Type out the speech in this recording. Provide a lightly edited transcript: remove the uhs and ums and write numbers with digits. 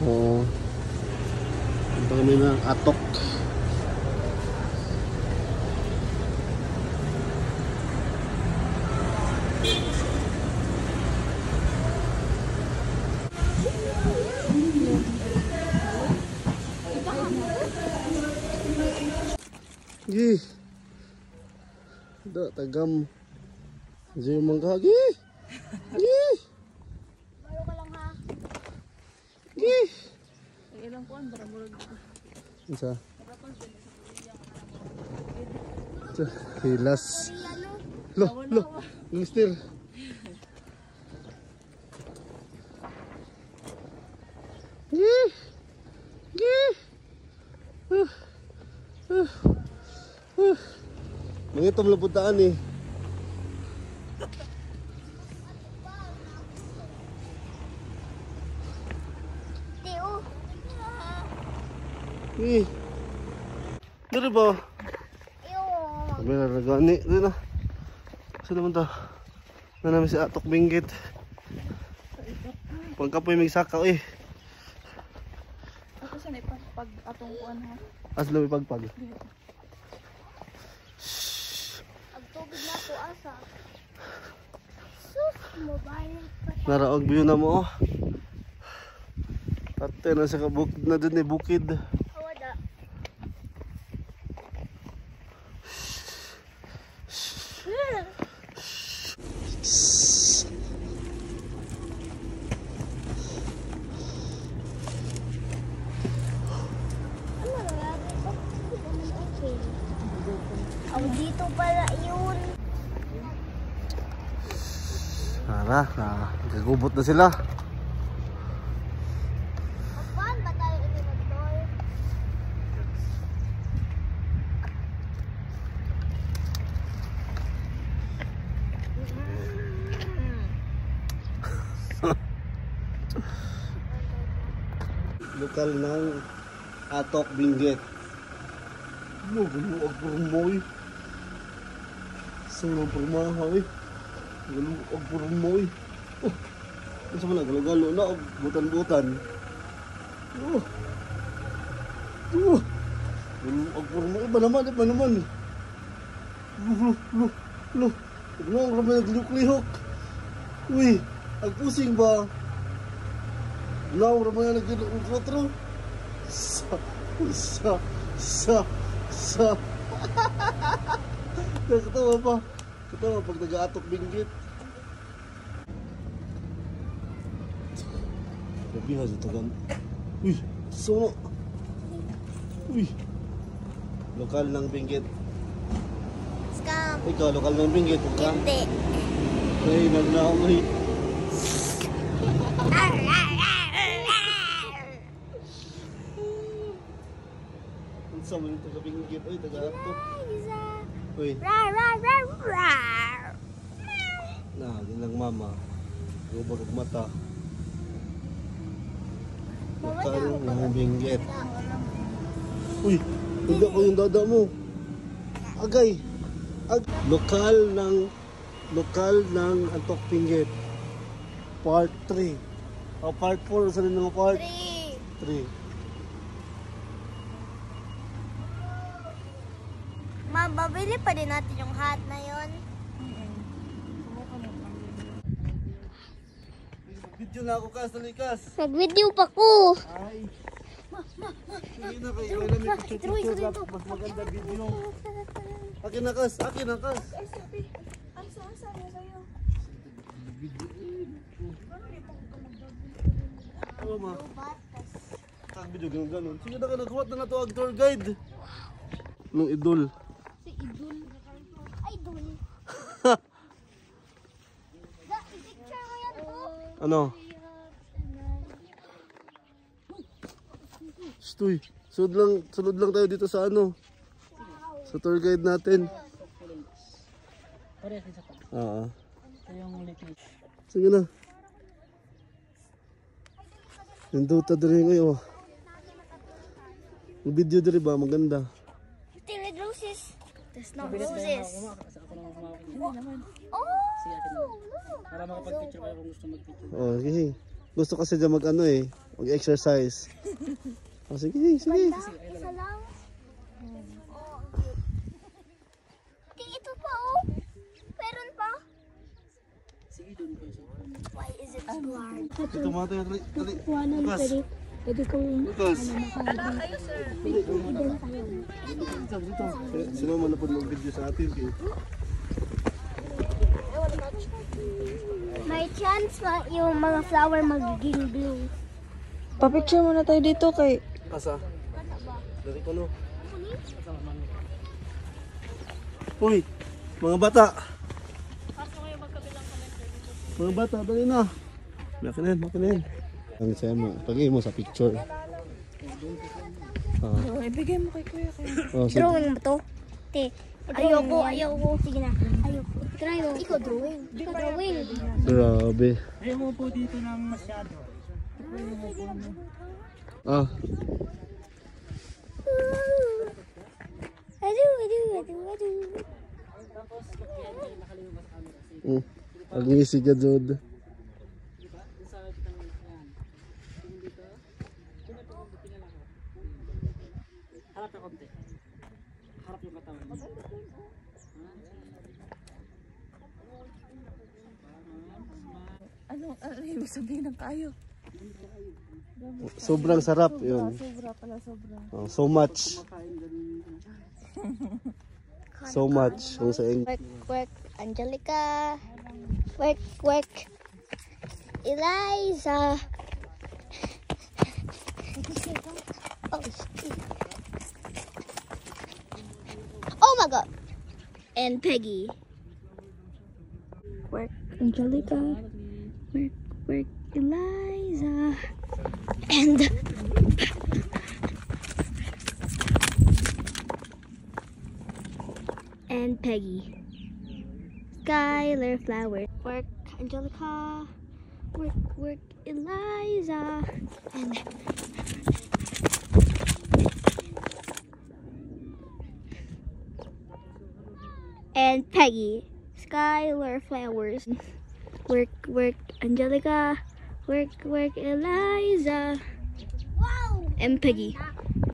Oo. Punta kami ng Atok. Gih. Da tagam. Diyo manggagi. Gih. Bayo ka lang ha. Gih. Ilang kuan barang-barang. Isa. Hilas. Loh. Mister. Gih. Gih. Mangitom lang puntaan eh. Teo. Eh. Dari ba? Ew. Sabi na nagani. Dari na. Saan naman ta? Na namin si Atok Benguet. Pagkapoy may sakaw eh. Ako sa pag atong kuan ha. As lang may pagpag. Ang tubig na po asa. Sus, mobile pa. Naraog view na mo oh. Ate na sa kabukid na dun eh, bukid. Awada. Ano nangyari ko? Okay. Oh, dito pala yun. Tara, gagubot na sila. Paano ba tayo ininagdoy? Lokal ng Atok Benguet. Ano, galuag purmoy. Saan ang purmahaw eh. Galuag purmoy. Oh, nasa mo na, galugalo na, butan-butan. Oh. Oh. Galuag purmoy. Iba naman. Lo. Ano ang ramay naglihok-lihok? Uy, ang pusing ba? Now, ramay naglihok-lihok. Sa. Katawa pa. Katawa pag nag-Atok Benguet. Sabihan sa tagan. Uy, so. Uy. Lokal ng Benguet. Scam. Ikaw, lokal ng Benguet. Hindi. Ay, nagnaong eh. Ang sama nito sa Benguet. Ay, taga-Atok. Uy. Gilang mama. Gubag ang mata. Lokal ng Benguet. Uy, hindi ko yung dada mo. Agay. Lokal ng Atok Benguet. Part 3. O part 4 sa rin ng part 3. Ma, babili pa din natin yung hat na yon. Video na ako kas, talikas. Nag-video pa ko. Ay. Sige na kayo, alam mo picture mas maganda video. Akin na kas. Asa sa'yo. Oo ma. Kag video ganun. Sige na ka naghuwat na to ang tour guide. Nung idol. Si Idol. Idol. I-picture mo yan po. Ano? Stoy. Sunod lang tayo dito sa ano. Sa tour guide natin. Oo. Sige na. Nanduta dali ngayon. Yung video dali ba? Maganda. Red roses. There's no roses. Oh! Para makapag-picture kayo kung gusto mag-picture. Oh, okay. Gusto kasi dyan mag ano eh. Mag-exercise. Oh, sige, sige. Isa lang. Oh, ang cute. Di, ito pa oh. Meron pa. Why is it blurred? Ito mga tayo. Dali. Bukas. Pwede kong Bukas. kayo, sir. Sino man na po mag-video sa atin? May chance pa yung mga flower magiging blue. Papicture muna tayo dito kay... Asa? Dari ko no. Uy, mga bata. Mga bata, dali na. Makinin. Ang saya mo, pag mo sa picture. Ibigay mo kay kuya kayo. Oh, sige. Drawing ba to? Te, ayoko. Sige na, ayoko. Try mo. Ikaw drawing. Grabe. Ayaw mo po dito ng masyado. Ah, Adu. Agisi ka, Jod. Harap na konti. Harap yung katawan mo. Ano ibig sabihin ng kayo? Sobrang sarap yun. Sobra pala, sobra. Oh, so much. So much. Kung sa Work, Angelica. Work. Eliza. Oh, shit. Oh my god. And Peggy. Work, Angelica. Work, Eliza. And Peggy. Skylar Flower. Work, Angelica. Work, Eliza. And Peggy. Skylar Flowers. Work, Angelica. Work, Eliza. Wow! And Peggy.